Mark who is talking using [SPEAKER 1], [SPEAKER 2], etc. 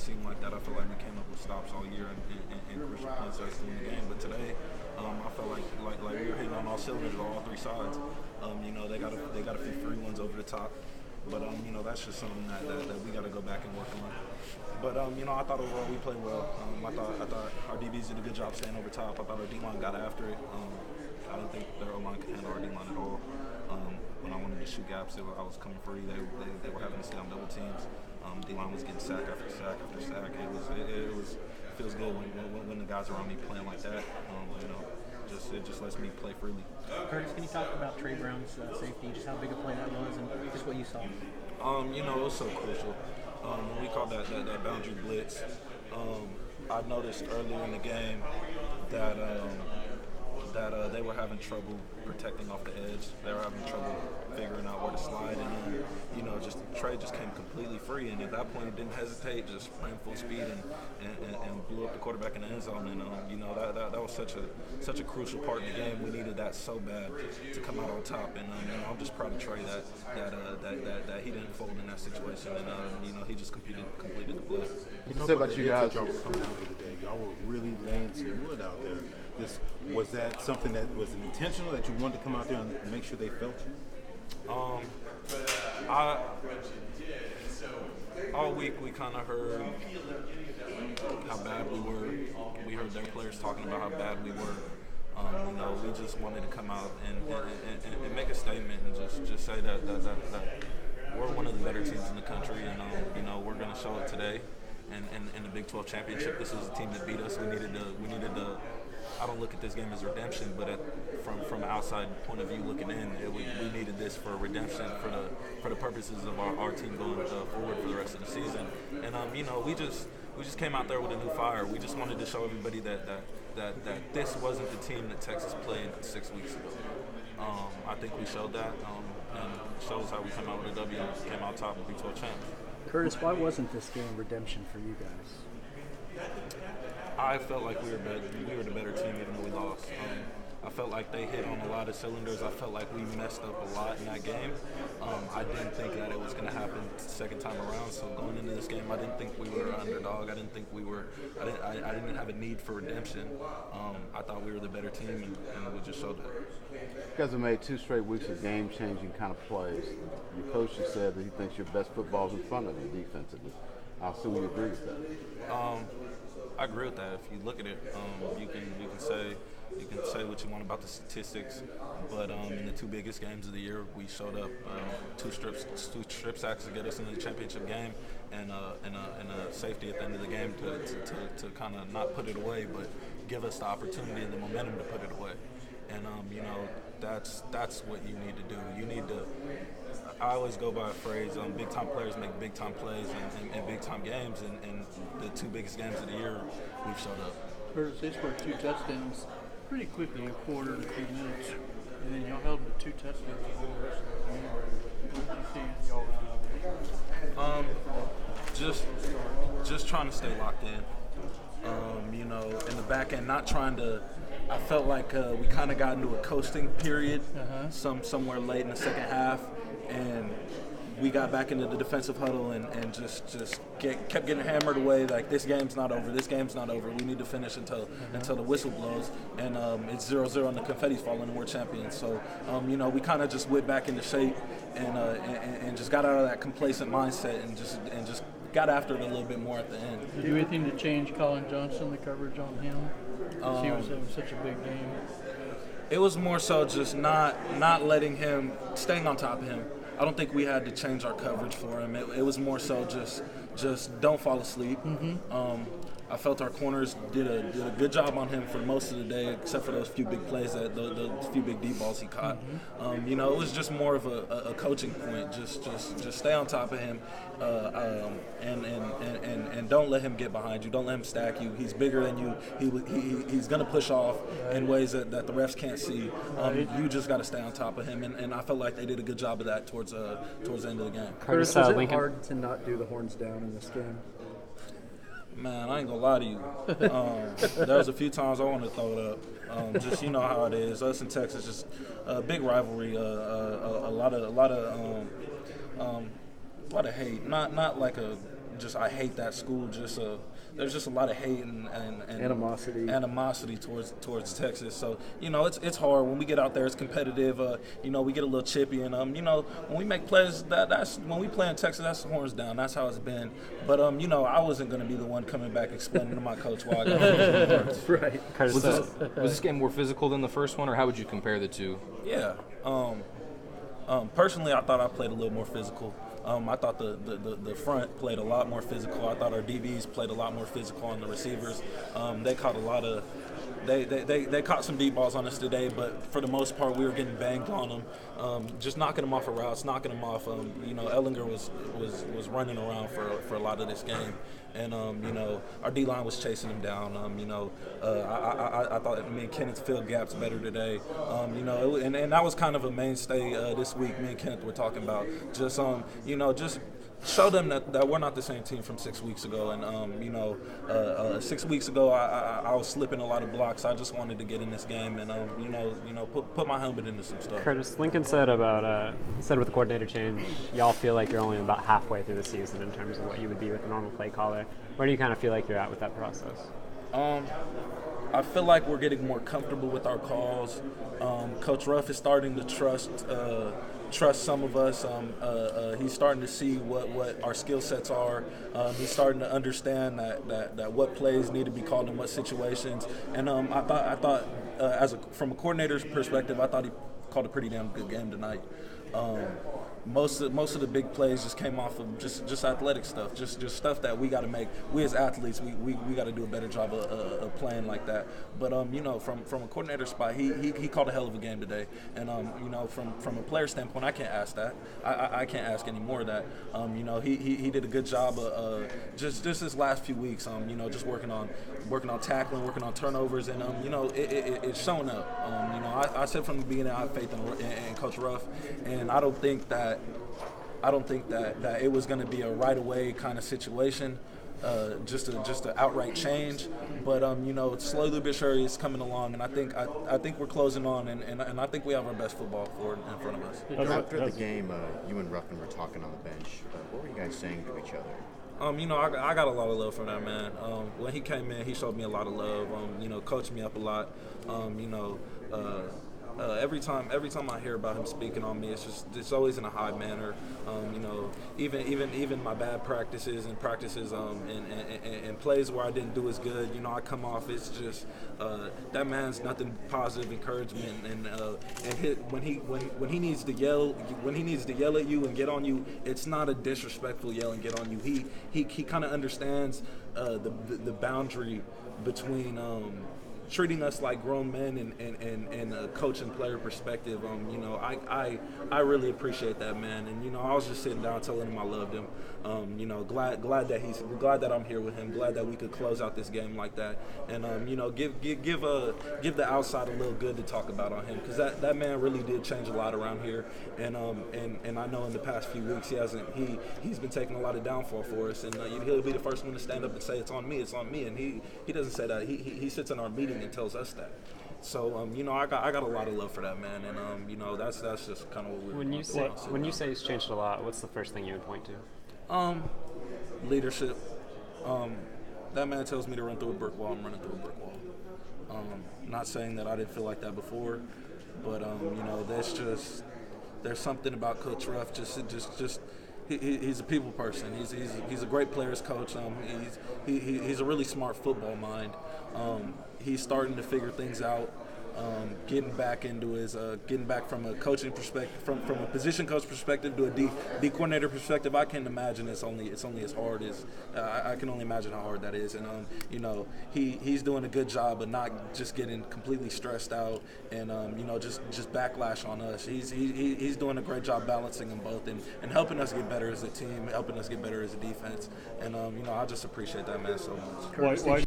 [SPEAKER 1] seem like that. I feel like we came up with stops all year and crucial points us in the game. But today, I felt like we were hitting on all cylinders on all three sides. They got a few free ones over the top. But that's just something that we got to go back and work on. But I thought overall we played well. I thought our DBs did a good job staying over top. I thought our D-line got after it. I didn't think their O-line could handle our D-line at all. When I wanted to shoot gaps, I was coming free. They were having to stay on double teams. D-line was getting sack after sack after sack. It feels good when the guys around me playing like that. It just lets me play freely.
[SPEAKER 2] Curtis, can you talk about Trey Brown's safety, just how big a play that was, and just what you saw?
[SPEAKER 1] It was so crucial. When we called that boundary blitz, I noticed earlier in the game that they were having trouble protecting off the edge. They were having trouble figuring out where to slide, and Trey just came completely free. And at that point, he didn't hesitate, just ran full speed and blew up the quarterback in the end zone. And that was such a crucial part in the game. We needed that so bad to come out on top. And I'm just proud of Trey that he didn't fold in that situation. And he just completed the play.
[SPEAKER 3] What you say about you guys?
[SPEAKER 4] Y'all were coming over today. Y'all were really laying some wood out there. Was that something that was intentional, that you wanted to come out there and make sure they felt you?
[SPEAKER 1] All week we kind of heard how bad we were. We heard their players talking about how bad we were. We just wanted to come out and make a statement and just say that we're one of the better teams in the country, and we're going to show it today. And in the Big 12 championship, this was a team that beat us. We needed to. I don't look at this game as redemption, but from an outside point of view looking in, we needed this for redemption for the purposes of our team going forward for the rest of the season. And we just came out there with a new fire. We just wanted to show everybody that this wasn't the team that Texas played 6 weeks ago. I think we showed that, and it shows how we came out with a W and came out top of Big 12 champs.
[SPEAKER 2] Curtis, why wasn't this game redemption for you guys?
[SPEAKER 1] I felt like we were the better team even though we lost. I felt like they hit on a lot of cylinders. I felt like we messed up a lot in that game. I didn't think that it was going to happen the second time around. So going into this game, I didn't think we were an underdog. I didn't think we were. I didn't have a need for redemption. I thought we were the better team, and we just showed that.
[SPEAKER 3] You guys have made 2 straight weeks of game-changing kind of plays. Your coach has said that he thinks your best football is in front of you defensively. I assume you agree with that.
[SPEAKER 1] I agree with that. If you look at it, you can say what you want about the statistics, but in the 2 biggest games of the year, we showed up. 2 strip sacks to get us into the championship game, and a safety at the end of the game to kind of not put it away, but give us the opportunity and the momentum to put it away. And that's what you need to do. You need to. I always go by a phrase: big time players make big time plays in big time games. And the 2 biggest games of the year, we've showed up.
[SPEAKER 5] Curtis, they scored 2 touchdowns pretty quickly, a quarter to 3 minutes, and then y'all held them to 2 touchdowns for the rest of the game. What do you see y'all?
[SPEAKER 1] Just trying to stay locked in. In the back end, not trying to. I felt like we kind of got into a coasting period somewhere late in the second half, and we got back into the defensive huddle and just kept getting hammered away. Like, this game's not over. We need to finish until the whistle blows, and it's 0-0 and the confetti's falling and we're champions. So we kind of just went back into shape and just got out of that complacent mindset and just got after it a little bit more at the end.
[SPEAKER 5] Did you do anything to change Colin Johnson, the coverage on him? He was having such a big game.
[SPEAKER 1] It was more so just not letting him, staying on top of him. I don't think we had to change our coverage for him. It was more so just don't fall asleep. I felt our corners did a good job on him for most of the day, except for those few big plays, those few big deep balls he caught. It was just more of a coaching point. Just stay on top of him, and don't let him get behind you. Don't let him stack you. He's bigger than you. He's going to push off in ways that the refs can't see. You just got to stay on top of him, and I felt like they did a good job of that towards the end of the game.
[SPEAKER 2] Curtis, was it hard to not do the horns down in this game?
[SPEAKER 1] Man, I ain't gonna lie to you. There was a few times I wanted to throw it up. Just, you know how it is. Us in Texas, just a big rivalry. A lot of hate. Not like a I hate that school. There's just a lot of hate and animosity towards Texas. So it's hard when we get out there. It's competitive. We get a little chippy, and when we make plays, that's when we play in Texas. That's horns down. That's how it's been. But I wasn't going to be the one coming back explaining to my coach why I got
[SPEAKER 2] Right.
[SPEAKER 6] Was this game more physical than the first one, or how would you compare the two?
[SPEAKER 1] Yeah. Personally, I thought I played a little more physical. I thought the front played a lot more physical. I thought our DBs played a lot more physical on the receivers. They caught a lot of they caught some deep balls on us today, but for the most part, we were getting banged on them, just knocking them off of routes, knocking them off. Ellinger was running around for a lot of this game, and our D line was chasing him down. I thought me and Kenneth filled gaps better today. And that was kind of a mainstay this week. Me and Kenneth were talking about just show them that we're not the same team from 6 weeks ago. And 6 weeks ago, I was slipping a lot of blocks. I just wanted to get in this game and put my helmet into some stuff.
[SPEAKER 7] Curtis, Lincoln said with the coordinator change, y'all feel like you're only about halfway through the season in terms of what you would be with a normal play caller. Where do you kind of feel like you're at with that process?
[SPEAKER 1] I feel like we're getting more comfortable with our calls. Coach Ruff is starting to trust some of us. He's starting to see what our skill sets are. He's starting to understand that what plays need to be called in what situations. And I thought from a coordinator's perspective, I thought he called a pretty damn good game tonight. Most of the big plays just came off of just athletic stuff, just stuff that we got to make. We as athletes, we got to do a better job of playing like that. But from a coordinator spot, he called a hell of a game today. And from a player standpoint, I can't ask that. I can't ask any more of that. He did a good job of just this last few weeks. Just working on tackling, working on turnovers, and it's showing up. I said from the beginning I have faith in Coach Ruff, and I don't think that it was going to be a right away kind of situation, just an outright change. But slowly but surely it's coming along, and I think we're closing on, and I think we have our best football forward in front of us.
[SPEAKER 8] After the game, you and Ruffin were talking on the bench. What were you guys saying to each other?
[SPEAKER 1] I got a lot of love from that man. When he came in, he showed me a lot of love. Coached me up a lot. Every time I hear about him speaking on me, it's always in a high manner. Even my bad practices and and plays where I didn't do as good, I come off. It's just that man's nothing positive encouragement, and when he needs to yell at you and get on you, it's not a disrespectful yell and get on you. He kind of understands the boundary between treating us like grown men and a coach and player perspective. I really appreciate that, man. And I was just sitting down telling him I loved him. Glad that I'm here with him. Glad that we could close out this game like that. And give the outside a little good to talk about on him, because that man really did change a lot around here. And I know in the past few weeks he's been taking a lot of downfall for us, and he'll be the first one to stand up and say it's on me. And he doesn't say that. He sits in our meeting and tells us that. So I got a lot of love for that man, and that's just kind of what we're.
[SPEAKER 7] When you say he's changed a lot, what's the first thing you would point to?
[SPEAKER 1] Leadership. That man tells me to run through a brick wall. I'm running through a brick wall. Not saying that I didn't feel like that before, but there's something about Coach Ruff. He's a people person. He's a great players coach. He's a really smart football mind. He's starting to figure things out. Getting back from a coaching perspective, from a position coach perspective to a D coordinator perspective. I can imagine it's only as hard as I can only imagine how hard that is. And he's doing a good job of not just getting completely stressed out and just backlash on us. He's doing a great job balancing them both and helping us get better as a team, helping us get better as a defense. And I just appreciate that man so much.
[SPEAKER 5] Why